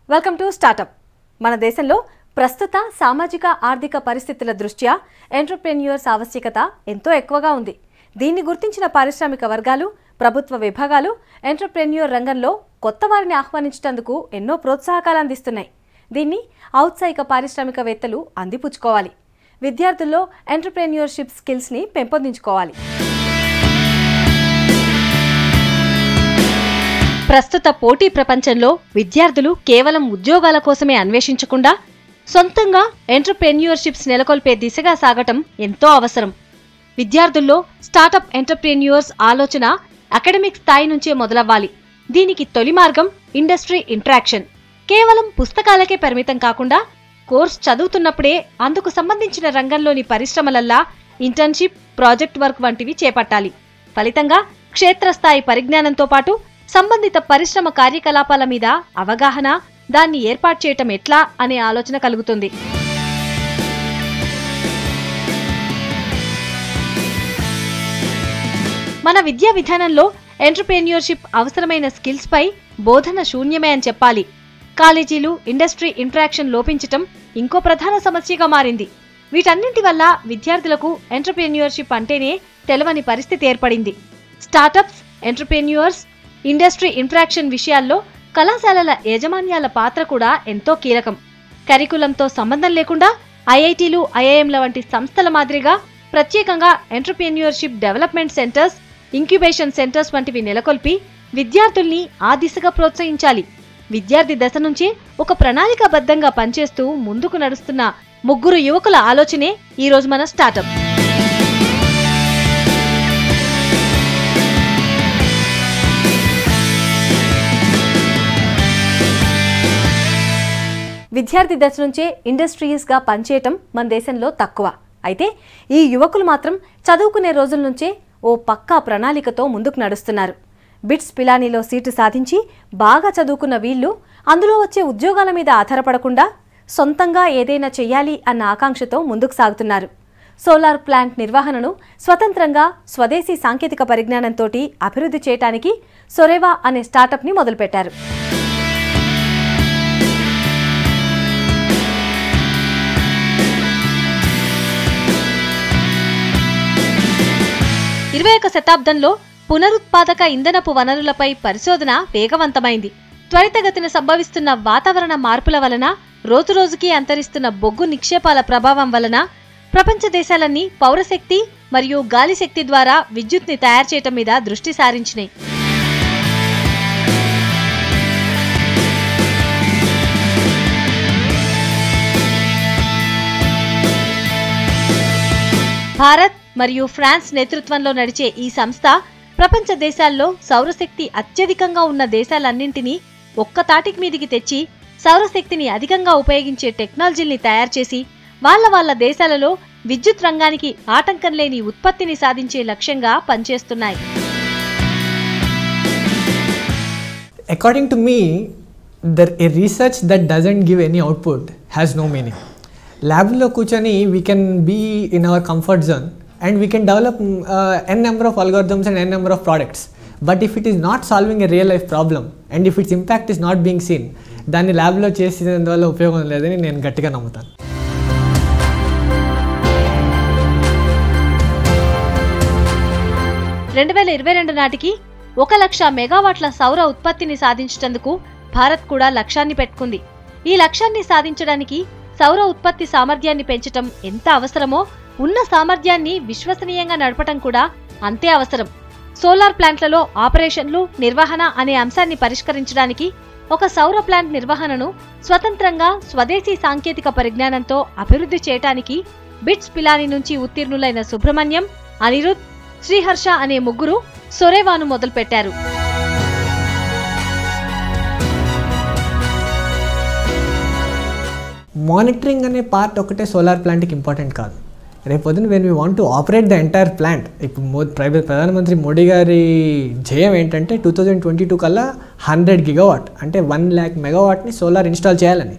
Welcome to startup. మన దేశంలో ప్రస్తుత సామాజిక ఆర్థిక పరిస్థితుల దృష్ట్యా ఎంటర్‌ప్రెన్యూర్స్ ఆవశ్యకత ఎంతో ఎక్కువగా ఉంది. దీన్ని గుర్తించిన పారిశ్రామిక వర్గాలు, ప్రభుత్వ విభాగాలు ఎంటర్‌ప్రెన్యూర్ రంగంలో కొత్త వారిని ఆహ్వానించేందుకు ఎన్నో ప్రోత్సాహకాలు అందిస్తున్నాయి. దీన్ని ఔత్సాహిక పారిశ్రామికవేత్తలు అందిపుచ్చుకోవాలి. విద్యార్థుల్లో ఎంటర్‌ప్రెన్యూర్‌షిప్ స్కిల్స్‌ని పెంపొందించుకోవాలి. ప్రస్తుత పోటీ ప్రపంచంలో విద్యార్థులు కేవలం ఉద్యోగాల కోసమే అన్వేషించకుండా సొంతంగా ఎంటర్‌ప్రెన్యూర్‌షిప్స్ నెలకొల్పే దిశగా సాగటం ఎంతో అవసరం. విద్యార్థుల్లో స్టార్టప్ ఎంటర్‌ప్రెన్యూర్స్ ఆలోచన అకాడమిక్ స్థాయి నుంచే మొదలవ్వాలి. దీనికి తొలి మార్గం ఇండస్ట్రీ ఇంటరాక్షన్. కేవలం పుస్తకాలకే పరిమితం కాకుండా కోర్స్ చదువుతున్నప్పుడే అందుకు సంబంధించిన రంగంలోని పరిశ్రమలల్లా ఇంటర్న్‌షిప్, ప్రాజెక్ట్ వర్క్ వంటివి చేపట్టాలి. ఫలితంగా క్షేత్రస్థాయి పరిజ్ఞానంతో పాటు సంబంధిత పరిశ్రమ కార్యకలాపాల మీద అవగాహన, దాన్ని ఏర్పాటు చేయటం ఎట్లా అనే ఆలోచన కలుగుతుంది. మన విద్యా విధానంలో ఎంటర్‌ప్రెన్యూర్‌షిప్ అవసరమైన స్కిల్స్ పై బోధన శూన్యమే అని చెప్పాలి. కాలేజీలు, ఇండస్ట్రీ ఇంటరాక్షన్ లోపించటం ఇంకో ప్రధాన సమస్యగా మారింది. వీటన్నింటి వల్ల విద్యార్థులకు ఎంటర్‌ప్రెన్యూర్‌షిప్ అంటేనే తెలవని పరిస్థితి ఏర్పడింది. స్టార్టప్స్, ఎంటర్‌ప్రెన్యూర్స్, ఇండస్ట్రీ ఇంటరాక్షన్ విషయాల్లో కళాశాలల యాజమాన్యాల పాత్ర కూడా ఎంతో కీలకం. కరికులంతో సంబంధం లేకుండా ఐఐటీలు, ఐఐఎంల వంటి సంస్థల మాదిరిగా ప్రత్యేకంగా entrepreneurship development centres, incubation centres వంటివి నెలకొల్పి విద్యార్థుల్ని ఆ దిశగా ప్రోత్సహించాలి. విద్యార్థి దశ నుంచే ఒక ప్రణాళికాబద్ధంగా పనిచేస్తూ ముందుకు నడుస్తున్న ముగ్గురు యువకుల ఆలోచనే ఈరోజు మన స్టార్టప్. విద్యార్థి దశ నుంచే ఇండస్ట్రీస్గా పనిచేయటం మన దేశంలో తక్కువ. అయితే ఈ యువకులు మాత్రం చదువుకునే రోజుల నుంచే ఓ పక్కా ప్రణాళికతో ముందుకు నడుస్తున్నారు. బిట్స్ పిలానీలో సీటు సాధించి బాగా చదువుకున్న వీళ్ళు అందులో వచ్చే ఉద్యోగాల మీద ఆధారపడకుండా సొంతంగా ఏదైనా చెయ్యాలి అన్న ఆకాంక్షతో ముందుకు సాగుతున్నారు. సోలార్ ప్లాంట్ నిర్వహణను స్వతంత్రంగా స్వదేశీ సాంకేతిక పరిజ్ఞానంతో అభివృద్ధి చేయడానికి సొరేవా అనే స్టార్టప్ని మొదలుపెట్టారు. 21వ శతాబ్దంలో పునరుత్పాదక ఇంధనపు వనరులపై పరిశోధన వేగవంతమైంది. త్వరితగతిన సంభవిస్తున్న వాతావరణ మార్పుల వలన, రోజురోజుకీ అంతరిస్తున్న బొగ్గు నిక్షేపాల ప్రభావం వలన ప్రపంచ దేశాలన్నీ పౌరశక్తి మరియు గాలి శక్తి ద్వారా విద్యుత్ని తయారు చేయటం మీద దృష్టి సారించినాయి. భారత్ మరియు ఫ్రాన్స్ నేతృత్వంలో నడిచే ఈ సంస్థ ప్రపంచ దేశాల్లో సౌరశక్తి అత్యధికంగా ఉన్న దేశాలన్నింటినీ ఒక్కతాటికి మీదికి తెచ్చి సౌరశక్తిని అధికంగా ఉపయోగించే టెక్నాలజీల్ని తయారు చేసి వాళ్ళ దేశాలలో విద్యుత్ రంగానికి ఆటంకం లేని ఉత్పత్తిని సాధించే లక్ష్యంగా పనిచేస్తున్నాయి. According to me, a research that doesn't give any output has no meaning. Lab lo kuchani we can be in our comfort zone and we can develop n number of algorithms and n number of products, but if it is not solving a real life problem and if its impact is not being seen, danni lab lo chesinandvalla upayogam ledani nenu gattiga nammutanu. నాటికి 1 లక్ష మెగావాట్ల సౌర ఉత్పత్తిని సాధించేందుకు భారత్ కూడా లక్ష్యాన్ని పెట్టుకుంది. ఈ లక్ష్యాన్ని సాధించడానికి సౌర ఉత్పత్తి సామర్థ్యాన్ని పెంచటం ఎంత అవసరమో ఉన్న సామర్థ్యాన్ని విశ్వసనీయంగా నడపటం కూడా అంతే అవసరం. సోలార్ ప్లాంట్లలో ఆపరేషన్లు, నిర్వహణ అనే అంశాన్ని పరిష్కరించడానికి ఒక సౌర ప్లాంట్ నిర్వహణను స్వతంత్రంగా స్వదేశీ సాంకేతిక పరిజ్ఞానంతో అభివృద్ధి చేయటానికి బిట్స్ పిలానీ నుంచి ఉత్తీర్ణులైన సుబ్రహ్మణ్యం, అనిరుద్, శ్రీహర్ష అనే ముగ్గురు సొరేవాను మొదలుపెట్టారు. మానిటరింగ్ అనే పార్ట్ ఒకటే సోలార్ ప్లాంట్కి ఇంపార్టెంట్ కాదు. రేపొద్దున when we want to operate the entire plant, ఇప్పుడు ప్రధానమంత్రి మోడీ గారి ధ్యేయం ఏంటంటే 2022 కల్లా 100 గిగావాట్ అంటే 1 lakh మెగావాట్ని సోలార్ ఇన్స్టాల్ చేయాలని.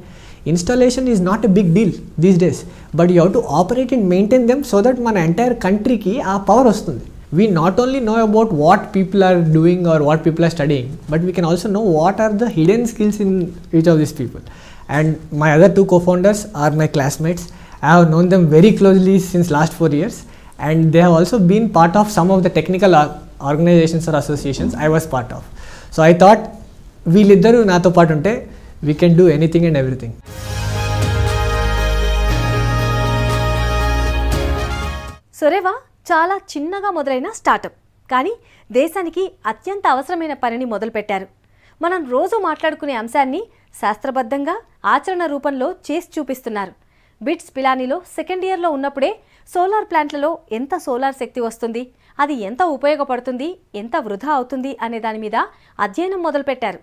Installation is not a big deal these days, but you have to operate and maintain them so that మన ఎంటైర్ కంట్రీకి ఆ పవర్ వస్తుంది. we not only know about what people are doing or what people are studying, but we can also know what are the hidden skills in each of these people. And my other two co-founders are my classmates. I have known them very closely since last 4 years, and they have also been part of some of the technical organizations or associations I was part of. So I thought వీళ్ళిద్దరూ నాతో పాటు ఉంటే we can do anything and everything. సొరేవా చాలా చిన్నగా మొదలైన startup, కానీ దేశానికి అత్యంత అవసరమైన పనిని మొదలుపెట్టారు. మనం రోజు మాట్లాడుకునే అంశాన్ని శాస్త్రబద్ధంగా ఆచరణ రూపంలో చేసి చూపిస్తున్నారు. బిట్స్ పిలానీలో సెకండ్ ఇయర్లో ఉన్నప్పుడే సోలార్ ప్లాంట్లలో ఎంత సోలార్ శక్తి వస్తుంది, అది ఎంత ఉపయోగపడుతుంది, ఎంత వృధా అవుతుంది అనే దాని మీద అధ్యయనం మొదలుపెట్టారు.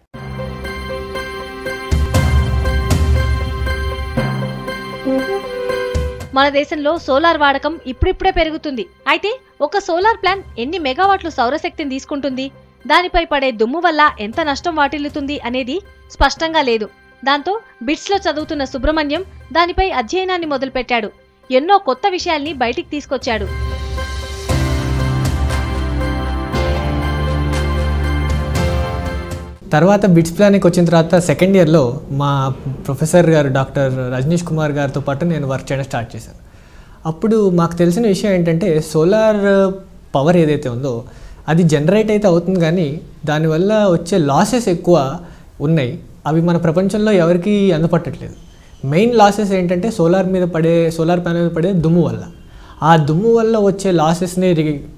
మన దేశంలో సోలార్ వాడకం ఇప్పుడిప్పుడే పెరుగుతుంది. అయితే ఒక సోలార్ ప్లాంట్ ఎన్ని మెగావాట్లు సౌరశక్తిని తీసుకుంటుంది, దానిపై పడే దుమ్ము వల్ల ఎంత నష్టం వాటిల్లుతుంది అనేది స్పష్టంగా లేదు. దాంతో బిట్స్లో చదువుతున్న సుబ్రహ్మణ్యం దానిపై అధ్యయనాన్ని మొదలుపెట్టాడు. ఎన్నో కొత్త విషయాల్ని బయటికి తీసుకొచ్చాడు. తర్వాత బిట్స్ ప్లాన్కి వచ్చిన తర్వాత సెకండ్ ఇయర్లో మా ప్రొఫెసర్ గారు డాక్టర్ రజనీష్ కుమార్ గారితో పాటు నేను వర్క్ చేయడం స్టార్ట్ చేశాను. అప్పుడు మాకు తెలిసిన విషయం ఏంటంటే సోలార్ పవర్ ఏదైతే ఉందో అది జనరేట్ అయితే అవుతుంది, కానీ దానివల్ల వచ్చే లాసెస్ ఎక్కువ ఉన్నాయి. అవి మన ప్రపంచంలో ఎవరికి అందపట్టట్లేదు. మెయిన్ లాసెస్ ఏంటంటే సోలార్ ప్యానల్ మీద పడే దుమ్ము వల్ల. ఆ దుమ్ము వల్ల వచ్చే లాసెస్ని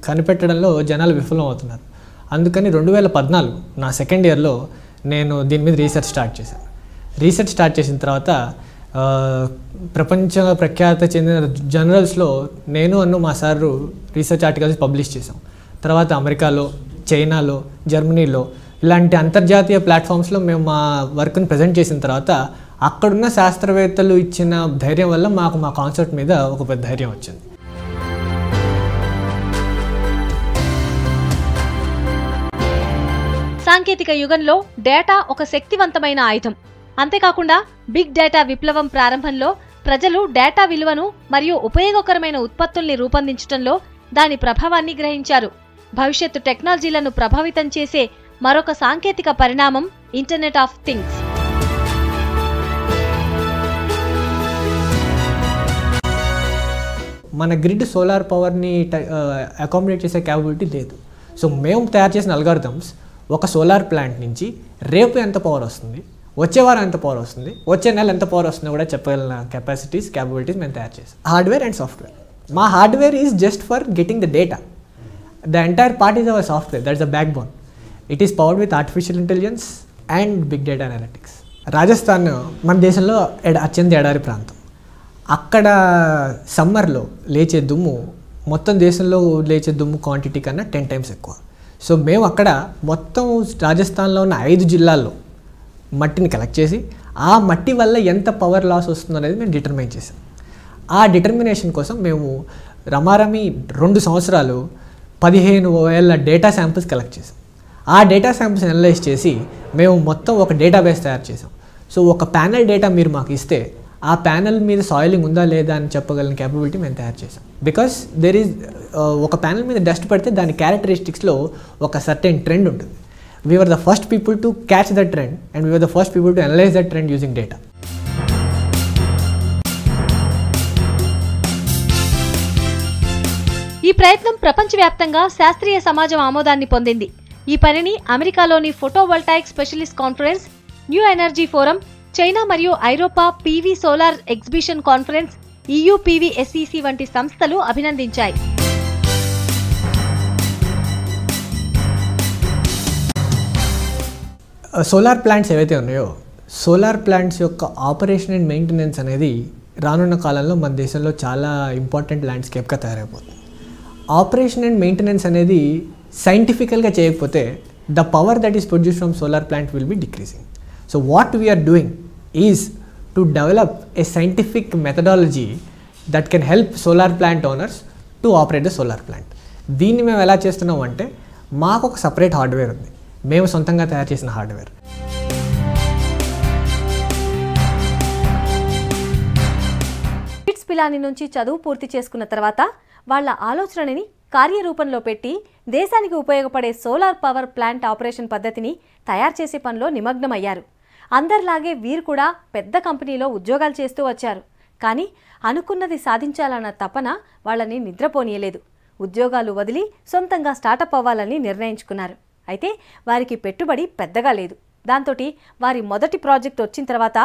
కనిపెట్టడంలో జనాలు విఫలం అవుతున్నారు. అందుకని 2014 నా సెకండ్ ఇయర్లో నేను దీని మీద రీసెర్చ్ స్టార్ట్ చేశాను. రీసెర్చ్ స్టార్ట్ చేసిన తర్వాత ప్రపంచ ప్రఖ్యాత చెందిన జర్నల్స్లో నేను మా సారు రీసెర్చ్ ఆర్టికల్స్ పబ్లిష్ చేసాం. తర్వాత అమెరికాలో, చైనాలో, జర్మనీలో ఇలాంటి అంతర్జాతీయ ప్లాట్ఫామ్స్లో మేము మా వర్క్ని ప్రజెంట్ చేసిన తర్వాత అక్కడున్న శాస్త్రవేత్తలు ఇచ్చిన ధైర్యం వల్ల మాకు మా కాన్సెప్ట్ మీద ఒక పెద్ద ధైర్యం వచ్చింది. సాంకేతిక యుగంలో డేటా ఒక శక్తివంతమైన ఆయుధం. అంతేకాకుండా బిగ్ డేటా విప్లవం ప్రారంభంలో ప్రజలు డేటా విలువను మరియు ఉపయోగకరమైన ఉత్పత్తుల్ని రూపొందించడంలో దాని ప్రభావాన్ని గ్రహించారు. భవిష్యత్తు టెక్నాలజీలను ప్రభావితం చేసే మరొక సాంకేతిక పరిణామం ఇంటర్నెట్ ఆఫ్ థింగ్స్. మన గ్రిడ్ సోలార్ పవర్ని అకామిడేట్ చేసే క్యాపబిలిటీ లేదు. సో మేము తయారు చేసిన అల్గారిథమ్స్ ఒక సోలార్ ప్లాంట్ నుంచి రేపు ఎంత పవర్ వస్తుంది, వచ్చే వారం ఎంత పవర్ వస్తుంది, వచ్చే నెల ఎంత పవర్ వస్తుందో కూడా చెప్పగలిగిన క్యాపబిలిటీస్ మేము తయారు చేసాం. Hardware and software. మా hardware is just for getting the data. The entire part is our software, that's the backbone. It is powered with artificial intelligence and big data analytics. Rajasthan మన దేశంలో అత్యంత ఎడారి ప్రాంతం. అక్కడ సమ్మర్లో లేచే దుమ్ము మొత్తం దేశంలో లేచే దుమ్ము క్వాంటిటీ కన్నా 10 times ఎక్కువ. సో మేము అక్కడ మొత్తం రాజస్థాన్లో ఉన్న 5 జిల్లాల్లో మట్టిని కలెక్ట్ చేసి ఆ మట్టి వల్ల ఎంత పవర్ లాస్ వస్తుందో అనేది మేము డిటర్మైన్ చేసాం. ఆ డిటర్మినేషన్ కోసం మేము రమారమి 2 సంవత్సరాలు 15,000 డేటా శాంపిల్స్ కలెక్ట్ చేసాం. ఆ డేటా శాంపిల్స్ అనలైజ్ చేసి మేము మొత్తం ఒక డేటాబేస్ తయారు చేసాం. సో ఒక ప్యానెల్ డేటా మీరు మాకు ఇస్తే ఆ ప్యానెల్ మీద సాయిలింగ్ ఉందా లేదా అని చెప్పగలిగిన క్యాపబిలిటీ మేము తయారు చేసాం. బికాస్ దెర్ ఈజ్ ఒక ప్యానెల్ మీద డస్ట్ పడితే దాని క్యారెక్టరిస్టిక్స్లో ఒక సర్టెన్ ట్రెండ్ ఉంటుంది. We were the first people to catch that trend and we were the first people to analyze that trend using data. ఈ ప్రయత్నం ప్రపంచవ్యాప్తంగా శాస్త్రీయ సమాజం ఆమోదాన్ని పొందింది. ఈ పనిని అమెరికాలోని photovoltaic specialist conference, new energy forum, China మరియు ఐరోపా PV solar exhibition conference, EU PVSEC వంటి సంస్థలు అభినందించాయి. సోలార్ ప్లాంట్స్ ఏవైతే ఉన్నాయో సోలార్ ప్లాంట్స్ యొక్క ఆపరేషన్ అండ్ మెయింటెనెన్స్ అనేది రానున్న కాలంలో మన దేశంలో చాలా ఇంపార్టెంట్ ల్యాండ్స్కేప్గా తయారైపోతుంది. ఆపరేషన్ అండ్ మెయింటెనెన్స్ అనేది సైంటిఫికల్గా చేయకపోతే the power that is produce from solar plant will be decreasing. So what we're doing is to develop a scientific methodology that can help solar plant owners to operate the solar plant. దీన్ని మేము ఎలా చేస్తున్నాం అంటే మాకు ఒక separate hardware ఉంది, మేము సొంతంగా తయారు చేసిన హార్డ్వేర్. బిట్స్ పిలాని నుంచి చదువు పూర్తి చేసుకున్న తర్వాత వాళ్ళ ఆలోచనని కార్యరూపంలో పెట్టి దేశానికి ఉపయోగపడే సోలార్ పవర్ ప్లాంట్ ఆపరేషన్ పద్ధతిని తయారు చేసే పనిలో నిమగ్నమయ్యారు. అందరిలాగే వీరు కూడా పెద్ద కంపెనీలో ఉద్యోగాలు చేస్తూ వచ్చారు. కానీ అనుకున్నది సాధించాలన్న తపన వాళ్ళని నిద్రపోనీయలేదు. ఉద్యోగాలు వదిలి సొంతంగా స్టార్టప్ అవ్వాలని నిర్ణయించుకున్నారు. అయితే వారికి పెట్టుబడి పెద్దగా లేదు. దాంతోటి వారి మొదటి ప్రాజెక్ట్ వచ్చిన తర్వాత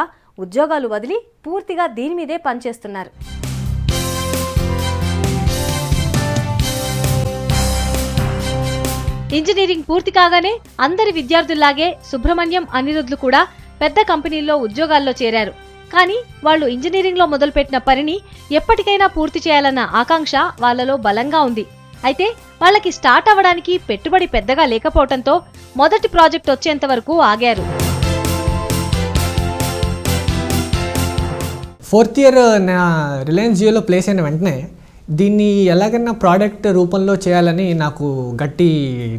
ఉద్యోగాలు వదిలి పూర్తిగా దీని మీదే పనిచేస్తున్నారు. ఇంజనీరింగ్ పూర్తి కాగానే అందరి విద్యార్థుల్లాగే సుబ్రహ్మణ్యం, అనిరుద్ధులు కూడా పెద్ద కంపెనీల్లో ఉద్యోగాల్లో చేరారు. కానీ వాళ్ళు ఇంజనీరింగ్లో మొదలుపెట్టిన పనిని ఎప్పటికైనా పూర్తి చేయాలన్న ఆకాంక్ష వాళ్ళలో బలంగా ఉంది. అయితే వాళ్ళకి స్టార్ట్ అవ్వడానికి పెట్టుబడి పెద్దగా లేకపోవడంతో మొదటి ప్రాజెక్ట్ వచ్చేంత వరకు ఆగారు. 4th ఇయర్ నా రిలయన్స్ జియోలో ప్లేస్ అయిన వెంటనే దీన్ని ఎలాగైనా ప్రోడక్ట్ రూపంలో చేయాలని నాకు గట్టి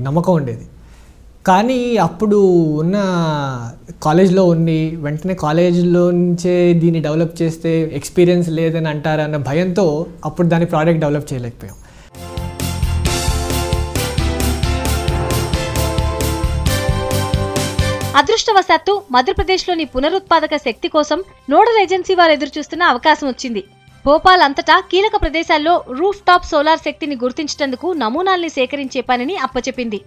నమ్మకం ఉండేది. కానీ అప్పుడు ఉన్న కాలేజ్లో ఉండి వెంటనే కాలేజ్లో నుంచే దీన్ని డెవలప్ చేస్తే ఎక్స్పీరియన్స్ లేదని అంటారన్న భయంతో అప్పుడు దాని ప్రోడక్ట్ డెవలప్ చేయలేకపోయాం. అదృష్టవశాత్తు మధ్యప్రదేశ్లోని పునరుత్పాదక శక్తి కోసం నోడల్ ఏజెన్సీ వారు ఎదురుచూస్తున్న అవకాశం వచ్చింది. భోపాల్ అంతటా కీలక ప్రదేశాల్లో రూఫ్ టాప్ సోలార్ శక్తిని గుర్తించేందుకు నమూనాల్ని సేకరించే పనిని అప్పచెప్పింది.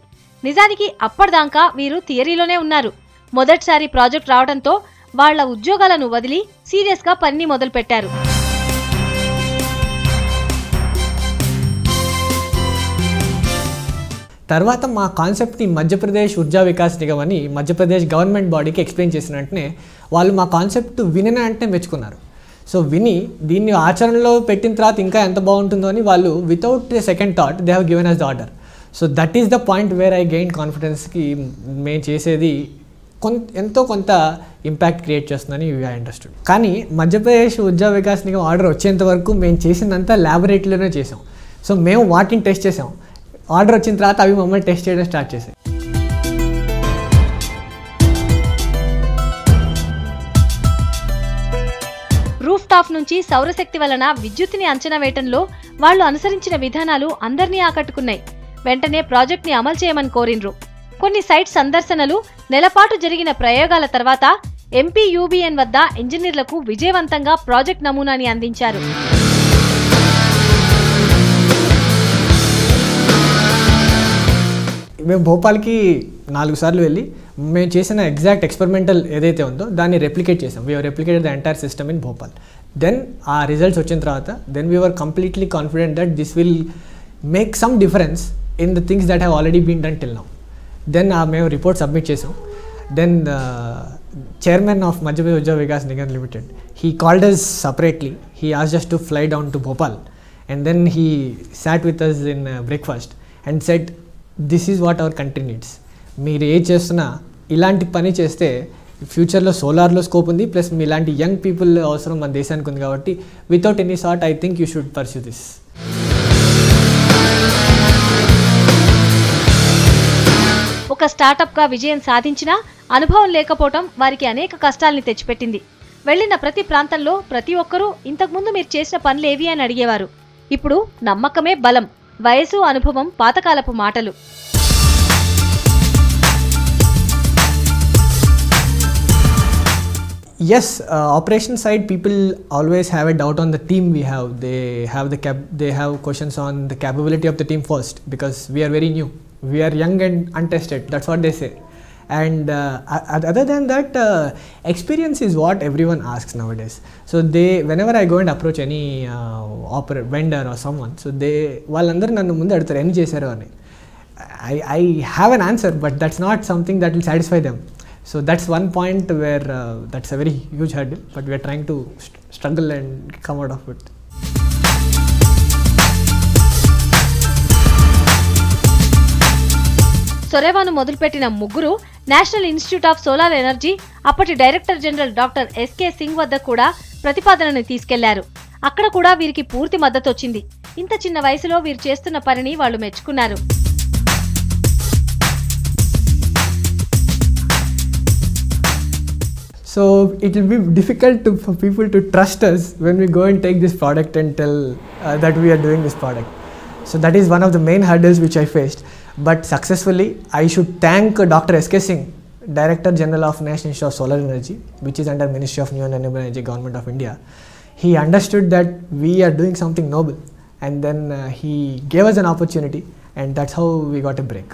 నిజానికి అప్పటిదాకా వీరు థియరీలోనే ఉన్నారు. మొదటిసారి ప్రాజెక్ట్ రావడంతో వాళ్ల ఉద్యోగాలను వదిలి సీరియస్గా పనిని మొదలుపెట్టారు. తర్వాత మా కాన్సెప్ట్ని మధ్యప్రదేశ్ ఊర్జా వికాస్ నిగమ్ అని మధ్యప్రదేశ్ గవర్నమెంట్ బాడీకి ఎక్స్ప్లెయిన్ చేసిన వెంటనే వాళ్ళు మా కాన్సెప్ట్ వినిన వెంటనే మెచ్చుకున్నారు. సో విని దీన్ని ఆచరణలో పెట్టిన తర్వాత ఇంకా ఎంత బాగుంటుందో అని వాళ్ళు without a second thought they have given us the order. So that is the point where I gain కాన్ఫిడెన్స్కి మేము చేసేది ఎంతో కొంత ఇంపాక్ట్ క్రియేట్ చేస్తుందని ఐ అండర్స్టూడ్. కానీ మధ్యప్రదేశ్ ఊర్జా వికాస్ నిగమ్ ఆర్డర్ వచ్చేంత వరకు మేము చేసిందంతా ల్యాబొరేటరీలోనే చేసాం. సో మేము వాటిని టెస్ట్ చేసాం. ఆర్డర్ వచ్చిన తర్వాత అవి మమ్మల్ని టెస్ట్ చేయడం స్టార్ట్ చేసాయి. రూఫ్ టాప్ నుంచి సౌరశక్తి వలన విద్యుత్తుని అంచనా వేయటంలో వాళ్లు అనుసరించిన విధానాలు అందరినీ ఆకట్టుకున్నాయి. వెంటనే ప్రాజెక్ట్ ని అమలు చేయమని కోరిండ్రు. కొన్ని సైట్ సందర్శనలు, నెలపాటు జరిగిన ప్రయోగాల తర్వాత ఎంపీయూబీఎన్ వద్ద ఇంజనీర్లకు విజయవంతంగా ప్రాజెక్ట్ నమూనాని అందించారు. మేము భోపాల్కి 4 సార్లు వెళ్ళి మేము చేసిన ఎగ్జాక్ట్ ఎక్స్పెరిమెంటల్ ఏదైతే ఉందో దాన్ని రెప్లికేట్ చేసాం. We replicated the entire system in Bhopal. Then ఆ రిజల్ట్స్ వచ్చిన తర్వాత then we were completely confident that this will make some difference in the things that have already been done till now. Then మేము report submit చేసాం. Then chairman of Madhya Pradesh Urja Vikas Nigam limited he called us separately. He asked us to fly down to Bhopal, and then he sat with us in breakfast and said, this is what our country needs. మీరు ఏ చేస్తున్నా ఇలాంటి పని చేస్తే ఫ్యూచర్లో సోలార్లో scope ఉంది, plus మీ ఇలాంటి young people అవసరం మన దేశానికి ఉంది కాబట్టి without any sort I think you should pursue this. ఒక స్టార్టప్గా విజయం సాధించినా అనుభవం లేకపోవటం వారికి అనేక కష్టాల్ని తెచ్చిపెట్టింది. వెళ్లిన ప్రతి ప్రాంతంలో ప్రతి ఒక్కరూ ఇంతకుముందు మీరు చేసిన పనులేవి అని అడిగేవారు. ఇప్పుడు నమ్మకమే బలం, వయసు, అనుభవం పాతకాలపు మాటలు. Yes, operation side people always have a doubt on the team we have. They have questions on the capability of the team first because we are very new. We are young and untested. That's what they say. And other than that, experience is what everyone asks nowadays. So whenever I go and approach any vendor or someone, so వాళ్ళందరూ నన్ను ముందు అడుగుతారు ఎన్ని చేశారు అని. I have an answer, but that's not something that will satisfy them. So that's one point where that's a very huge hurdle, but we are trying to struggle and come out of it. సొరేవాను మొదలుపెట్టిన ముగ్గురు national institute of solar energy అప్పటి director general doctor S K Singh వద్ద కూడా ప్రతిపాదనను తీసుకెళ్లారు. అక్కడ కూడా వీరికి పూర్తి మద్దతు వచ్చింది. ఇంత చిన్న వయసులో వీరు చేస్తున్న పనిని వాళ్ళు మెచ్చుకున్నారు. So it will be difficult for people to trust us when we go and take this product and tell that we are doing this product. So that is one of the main hurdles which I faced. But successfully, I should thank Dr. S.K. Singh, Director General of National Institute of Solar Energy, which is under Ministry of New and Renewable Energy, Government of India. He understood that we are doing something noble, and then he gave us an opportunity, and that's how we got a break.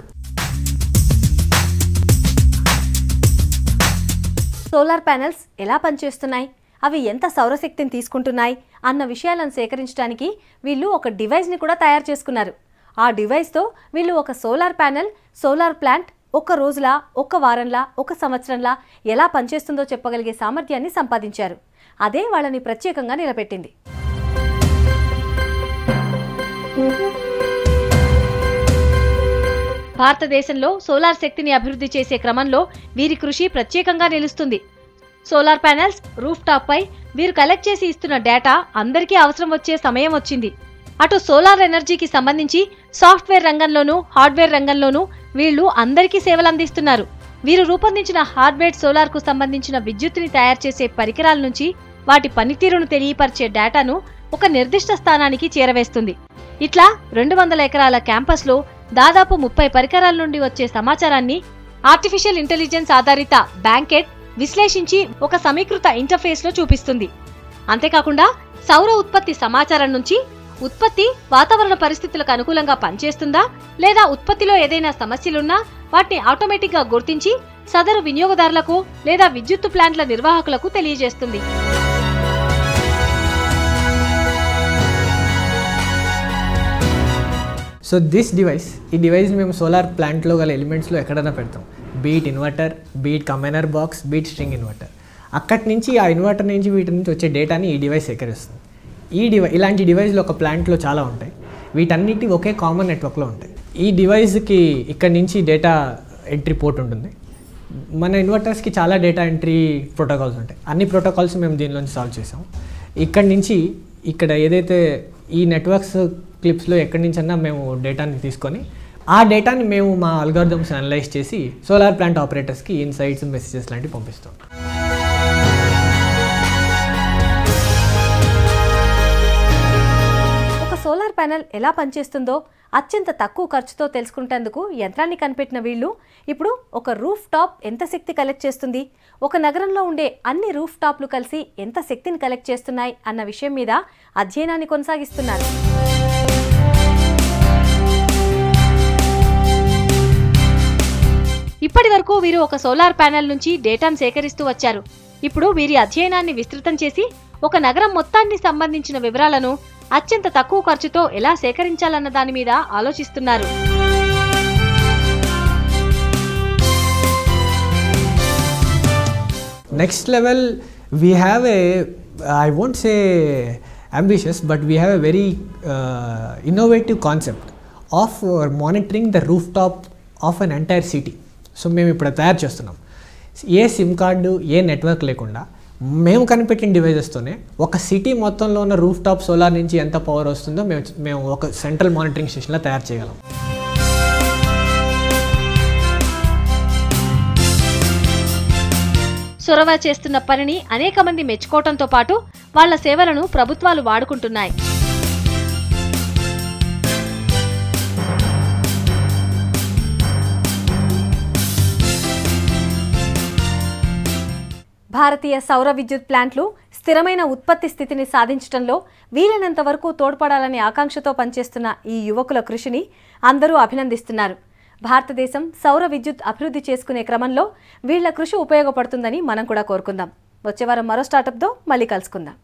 Solar panels ఎలా పనిచేస్తున్నాయి, అవి ఎంత సౌరశక్తిని తీసుకుంటున్నాయి అన్న విషయాలను సేకరించడానికి వీళ్ళు ఒక డివైస్ని కూడా తయారు చేసుకున్నారు. ఆ డివైస్తో వీళ్ళు ఒక సోలార్ ప్యానెల్, సోలార్ ప్లాంట్ ఒక్క రోజులా, ఒక్క వారంలా, ఒక సంవత్సరంలా ఎలా పనిచేస్తుందో చెప్పగలిగే సామర్థ్యాన్ని సంపాదించారు. అదే వాళ్ళని ప్రత్యేకంగా నిలబెట్టింది. భారతదేశంలో సోలార్ శక్తిని అభివృద్ధి చేసే క్రమంలో వీరి కృషి ప్రత్యేకంగా నిలుస్తుంది. సోలార్ ప్యానెల్స్ రూఫ్ టాప్ పై వీరు కలెక్ట్ చేసి ఇస్తున్న డేటా అందరికీ అవసరం వచ్చే సమయం వచ్చింది. అటు సోలార్ ఎనర్జీకి సంబంధించి సాఫ్ట్వేర్ రంగంలోనూ, హార్డ్వేర్ రంగంలోనూ వీళ్ళు అందరికీ సేవలు అందిస్తున్నారు. వీరు రూపొందించిన హార్డ్వేర్ సోలార్కు సంబంధించిన విద్యుత్తుని తయారు చేసే పరికరాల నుంచి వాటి పనితీరును తెలియపరిచే డేటాను ఒక నిర్దిష్ట స్థానానికి చేరవేస్తుంది. ఇట్లా 200 ఎకరాల క్యాంపస్లో దాదాపు 30 పరికరాల నుండి వచ్చే సమాచారాన్ని ఆర్టిఫిషియల్ ఇంటెలిజెన్స్ ఆధారిత బ్యాంకెట్ విశ్లేషించి ఒక సమీకృత ఇంటర్ఫేస్లో చూపిస్తుంది. అంతేకాకుండా సౌర ఉత్పత్తి సమాచారం నుంచి ఉత్పత్తి వాతావరణ పరిస్థితులకు అనుకూలంగా పనిచేస్తుందా లేదా ఉత్పత్తిలో ఏదైనా సమస్యలున్నా వాటిని ఆటోమేటిక్గా గుర్తించి సదరు వినియోగదారులకు లేదా విద్యుత్తు ప్లాంట్ల నిర్వాహకులకు తెలియజేస్తుంది. సో దిస్ డివైస్, ఈ డివైస్ మేము సోలార్ ప్లాంట్లో గల ఎలిమెంట్స్లో ఎక్కడైనా పెడతాం. Beat inverter, beat combiner box, beat string inverter. అక్కడి నుంచి ఆ ఇన్వర్టర్ నుంచి వీటి నుంచి వచ్చే డేటాని ఈ డివైస్ సేకరిస్తుంది. ఇలాంటి డివైస్లు ఒక ప్లాంట్లో చాలా ఉంటాయి. వీటన్నిటి ఒకే కామన్ నెట్వర్క్లో ఉంటాయి. ఈ డివైస్కి ఇక్కడ నుంచి డేటా ఎంట్రీ పోర్ట్ ఉంటుంది. మన ఇన్వర్టర్స్కి చాలా డేటా ఎంట్రీ ప్రోటోకాల్స్ ఉంటాయి. అన్ని ప్రోటోకాల్స్ మేము దీనిలోంచి సాల్వ్ చేసాం. ఇక్కడి నుంచి ఇక్కడ ఏదైతే ఈ నెట్వర్క్స్ క్లిప్స్లో ఎక్కడి నుంచన్నా మేము డేటాని తీసుకొని ఆ డేటాని మేము మా అల్గారిథమ్స్ అనలైజ్ చేసి సోలార్ ప్లాంట్ ఆపరేటర్స్కి ఇన్సైట్స్, మెసేజెస్ లాంటివి పంపిస్తాం. సోలార్ ప్యానెల్ ఎలా పనిచేస్తుందో అత్యంత తక్కువ ఖర్చుతో తెలుసుకుంటేందుకు యంత్రాన్ని కనిపెట్టిన వీళ్ళు ఇప్పుడు ఒక రూఫ్ టాప్ ఎంత శక్తి కలెక్ట్ చేస్తుంది, ఒక నగరంలో ఉండే అన్ని రూఫ్ టాప్లు కలిసి ఎంత శక్తిని కలెక్ట్ చేస్తున్నాయి అన్న విషయం మీద అధ్యయనాన్ని కొనసాగిస్తున్నారు. ఇప్పటి వరకు వీరు ఒక సోలార్ ప్యానెల్ నుంచి డేటాను సేకరిస్తూ వచ్చారు. ఇప్పుడు వీరి అధ్యయనాన్ని విస్తృతం చేసి ఒక నగరం మొత్తాన్ని సంబంధించిన వివరాలను అత్యంత తక్కువ ఖర్చుతో ఎలా సేకరించాలన్న దాని మీద ఆలోచిస్తున్నారు. Next level, we have I won't say ambitious, but we have a very innovative concept of monitoring the rooftop of an entire city. So మేము ఇప్పుడు తయారు చేస్తున్నాం. ఏ సిమ్ కార్డు, ఏ నెట్వర్క్ లేకుండా మేము కనిపెట్టిన డివైజెస్తోనే ఒక సిటీ మొత్తంలో ఉన్న రూఫ్ టాప్ సోలార్ నుంచి ఎంత పవర్ వస్తుందో మేము ఒక సెంట్రల్ మానిటరింగ్ స్టేషన్లో తయారు చేయగలం. సొరవ చేస్తున్న పనిని అనేక మంది మెచ్చుకోవడంతో పాటు వాళ్ల సేవలను ప్రభుత్వాలు వాడుకుంటున్నాయి. భారతీయ సౌర విద్యుత్ ప్లాంట్లు స్థిరమైన ఉత్పత్తి స్థితిని సాధించడంలో వీలైనంత వరకు తోడ్పడాలనే ఆకాంక్షతో పనిచేస్తున్న ఈ యువకుల కృషిని అందరూ అభినందిస్తున్నారు. భారతదేశం సౌర విద్యుత్ అభివృద్ధి చేసుకునే క్రమంలో వీళ్ల కృషి ఉపయోగపడుతుందని మనం కూడా కోరుకుందాం. వచ్చే వారం మరో స్టార్టప్తో మళ్ళీ కలుసుకుందాం.